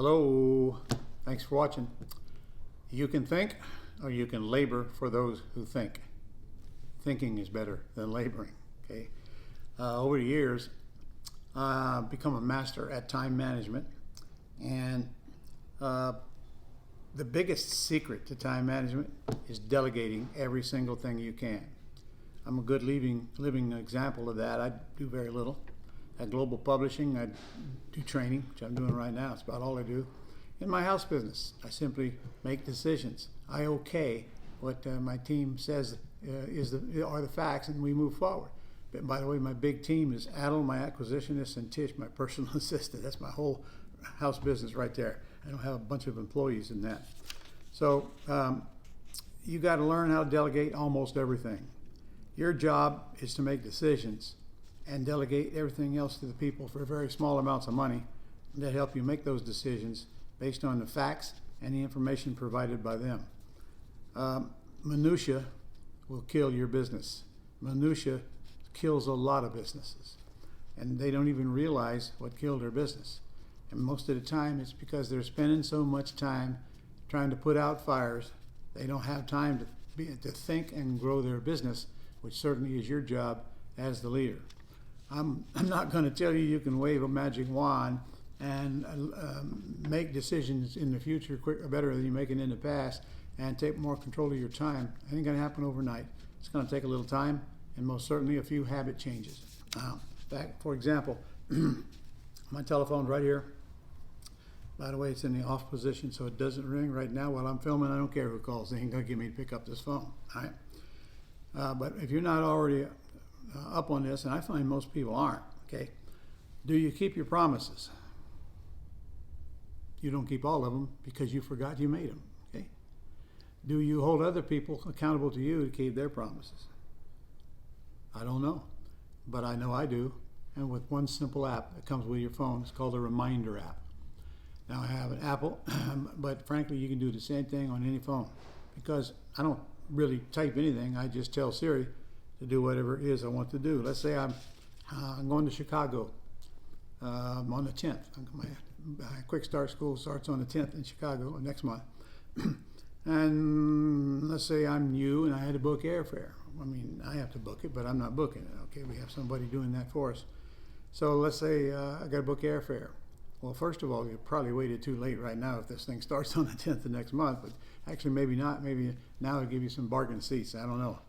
Hello, thanks for watching. You can think or you can labor for those who think. Thinking is better than laboring, okay? Over the years, I've become a master at time management, and the biggest secret to time management is delegating every single thing you can. I'm a good living example of that. I do very little. At Global Publishing, I do training, which I'm doing right now. It's about all I do. In my house business, I simply make decisions. I okay what my team says are the facts, and we move forward. But by the way, my big team is Adel, my acquisitionist, and Tish, my personal assistant. That's my whole house business right there. I don't have a bunch of employees in that. So you got to learn how to delegate almost everything. Your job is to make decisions and delegate everything else to the people for very small amounts of money that help you make those decisions based on the facts and the information provided by them. Minutia will kill your business. Minutia kills a lot of businesses, and they don't even realize what killed their business. And most of the time it's because they're spending so much time trying to put out fires, they don't have time to think and grow their business, which certainly is your job as the leader. I'm not going to tell you can wave a magic wand and make decisions in the future better than you make it in the past and take more control of your time. It ain't going to happen overnight. It's going to take a little time and most certainly a few habit changes. For example, my telephone's right here. By the way, it's in the off position, so it doesn't ring right now while I'm filming. I don't care who calls. They ain't going to get me to pick up this phone. All right? But if you're not already up on this, and I find most people aren't, okay? Do you keep your promises? You don't keep all of them because you forgot you made them, okay? Do you hold other people accountable to you to keep their promises? I don't know, but I know I do. And with one simple app that comes with your phone, it's called a reminder app. Now I have an Apple, but frankly, you can do the same thing on any phone because I don't really type anything. I just tell Siri to do whatever it is I want to do. Let's say I'm going to Chicago on the 10th. My Quick Start School starts on the 10th in Chicago next month. And let's say I'm you and I had to book airfare. I mean, I have to book it, but I'm not booking it. Okay, we have somebody doing that for us. So let's say I got to book airfare. Well, first of all, you probably waited too late right now if this thing starts on the 10th of next month. But actually, maybe not. Maybe now it'll give you some bargain seats. I don't know.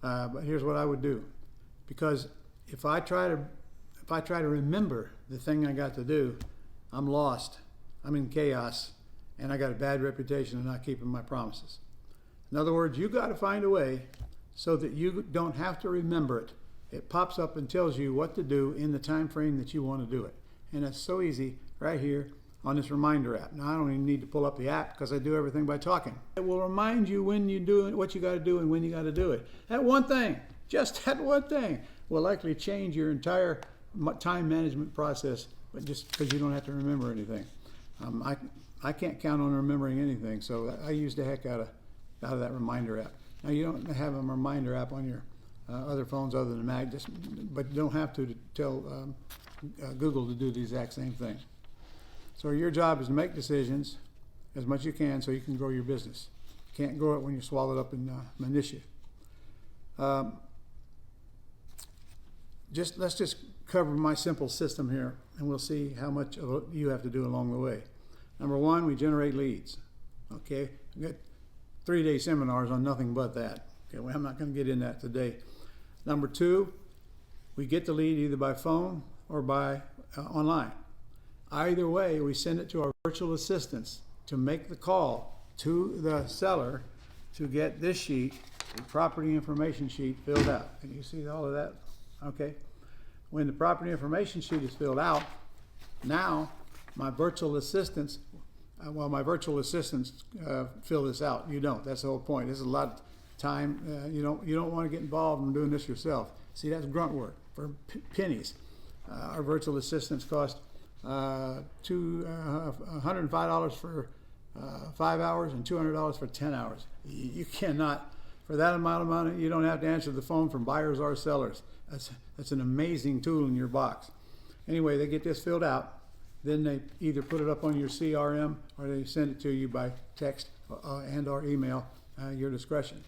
But here's what I would do, because if I try to remember the thing I got to do, I'm lost. I'm in chaos, and I got a bad reputation of not keeping my promises. In other words, you got to find a way so that you don't have to remember it. It pops up and tells you what to do in the time frame that you want to do it, and it's so easy right here on this reminder app. Now I don't even need to pull up the app because I do everything by talking. It will remind you when you do it, what you got to do and when you got to do it. That one thing, just that one thing, will likely change your entire time management process, but just because you don't have to remember anything. I can't count on remembering anything, so I use the heck out of that reminder app. Now you don't have a reminder app on your other phones other than Mac, but you don't have to tell Google to do the exact same thing. So your job is to make decisions as much as you can so you can grow your business. You can't grow it when you're swallowed up in minutia. Let's just cover my simple system here, and we'll see how much you have to do along the way. Number one, we generate leads. Okay, we got 3-day seminars on nothing but that. Okay, well, I'm not going to get in that today. Number two, we get the lead either by phone or by online. Either way, we send it to our virtual assistants to make the call to the seller to get this sheet, the property information sheet, filled out. Can you see all of that? Okay. When the property information sheet is filled out, now my virtual assistants, fill this out. You don't. That's the whole point. This is a lot of time. You don't want to get involved in doing this yourself. See, that's grunt work for pennies. Our virtual assistants cost $105 for 5 hours and $200 for 10 hours. You cannot, for that amount of money, you don't have to answer the phone from buyers or sellers. That's an amazing tool in your box. Anyway, they get this filled out. then they either put it up on your CRM or they send it to you by text and or email, your discretion.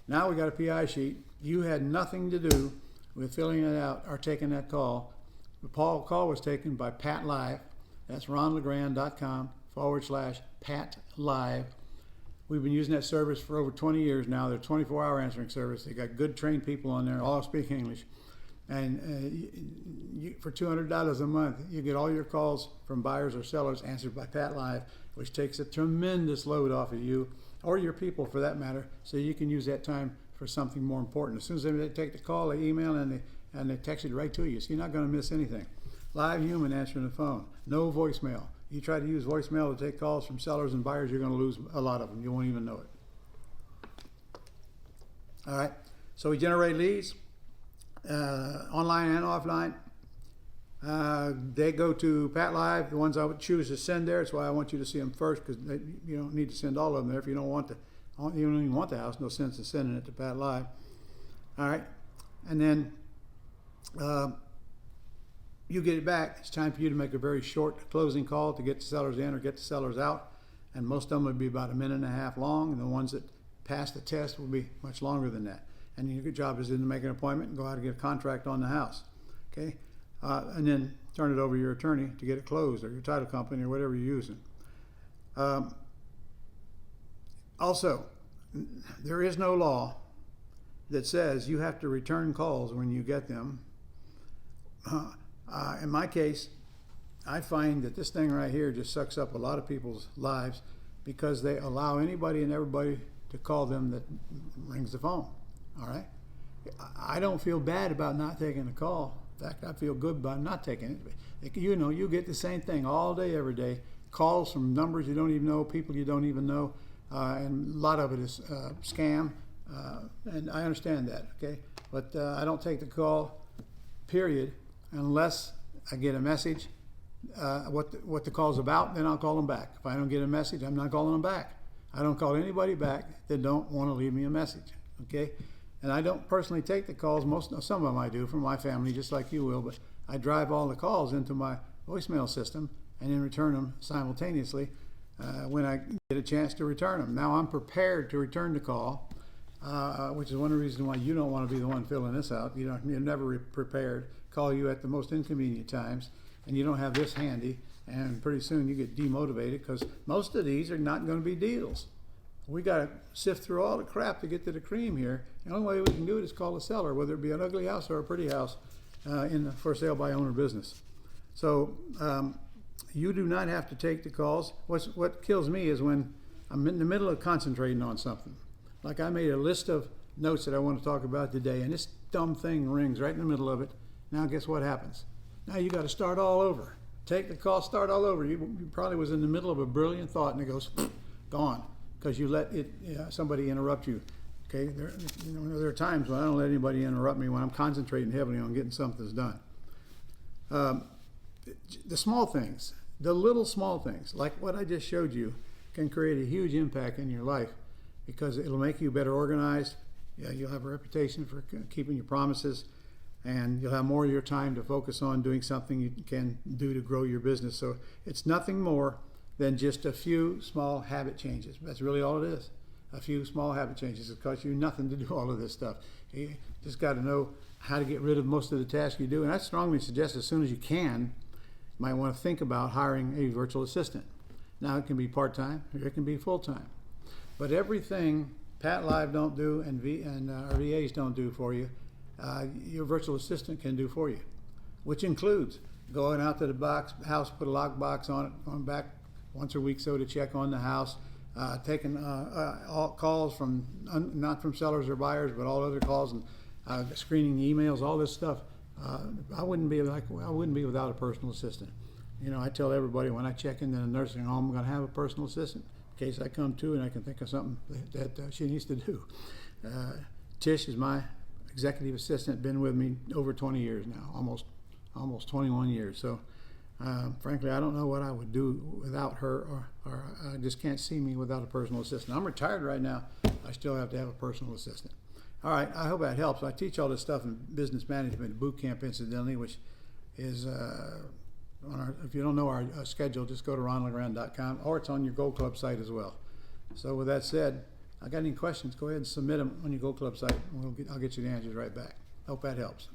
Now we got a PI sheet. You had nothing to do with filling it out or taking that call. The call was taken by Pat Live. That's ronlegrand.com/Pat Live. We've been using that service for over 20 years now. They're a 24-hour answering service. They got good trained people on there, all speak English. And for $200 a month, you get all your calls from buyers or sellers answered by Pat Live, which takes a tremendous load off of you or your people for that matter, so you can use that time for something more important. As soon as they take the call, they email and they text it right to you, so you're not going to miss anything. Live human answering the phone, no voicemail. You try to use voicemail to take calls from sellers and buyers, you're going to lose a lot of them. You won't even know it. All right, so we generate leads, online and offline. They go to Pat Live, the ones I would choose to send there. That's why I want you to see them first, because you don't need to send all of them there if you don't want to. You don't even want the house, no sense in sending it to Pat Live. All right, and then you get it back. It's time for you to make a very short closing call to get the sellers in or get the sellers out, and most of them would be about 1.5 minutes long, and the ones that pass the test will be much longer than that. And your job is then to make an appointment and go out and get a contract on the house, okay? And then turn it over to your attorney to get it closed, or your title company, or whatever you're using. Also, there is no law that says you have to return calls when you get them. In my case, I find that this thing right here just sucks up a lot of people's lives because they allow anybody and everybody to call them that rings the phone. All right? I don't feel bad about not taking a call. In fact, I feel good about not taking it. You know, you get the same thing all day, every day. Calls from numbers you don't even know, people you don't even know, and a lot of it is scam, and I understand that, okay? But I don't take the call, period, unless I get a message, what the call's about, then I'll call them back. If I don't get a message, I'm not calling them back. I don't call anybody back that don't want to leave me a message, okay? And I don't personally take the calls. Some of them I do from my family, just like you will, but I drive all the calls into my voicemail system and then return them simultaneously when I get a chance to return them. Now I'm prepared to return the call, which is one of the reasons why you don't want to be the one filling this out. You're never prepared. Call you at the most inconvenient times, and you don't have this handy, and pretty soon you get demotivated because most of these are not going to be deals. We got to sift through all the crap to get to the cream here. The only way we can do it is call a seller, whether it be an ugly house or a pretty house in the for sale by owner business. So you do not have to take the calls. What kills me is when I'm in the middle of concentrating on something. Like I made a list of notes that I want to talk about today, and this dumb thing rings right in the middle of it. Now guess what happens? Now you got to start all over. Take the call, start all over. You probably was in the middle of a brilliant thought, and it goes gone because you let somebody interrupt you. Okay, there are times when I don't let anybody interrupt me when I'm concentrating heavily on getting something done. The small things, the little small things, like what I just showed you, can create a huge impact in your life because it'll make you better organized. Yeah, you'll have a reputation for keeping your promises, and you'll have more of your time to focus on doing something you can do to grow your business. So it's nothing more than just a few small habit changes. That's really all it is. A few small habit changes. It costs you nothing to do all of this stuff. You just got to know how to get rid of most of the tasks you do. And I strongly suggest as soon as you can, you might want to think about hiring a virtual assistant. Now it can be part-time or it can be full-time. But everything Pat Live don't do and our VAs don't do for you, your virtual assistant can do for you, which includes going out to the house, put a lock box on it, going back once a week so to check on the house, taking all calls from not from sellers or buyers, but all other calls, and screening emails, all this stuff. I wouldn't be without a personal assistant. You know, I tell everybody when I check into the nursing home, I'm going to have a personal assistant in case I come to and I can think of something that she needs to do. Tish is my executive assistant, been with me over 20 years now, almost 21 years. So frankly, I don't know what I would do without her, or I just can't see me without a personal assistant. I'm retired right now. I still have to have a personal assistant. All right, I hope that helps. I teach all this stuff in business management boot camp, incidentally, which is if you don't know our schedule, just go to ronlegrand.com, or it's on your Gold Club site as well. So with that said, I got any questions, go ahead and submit them on your Gold Club site, and I'll get you the answers right back. Hope that helps.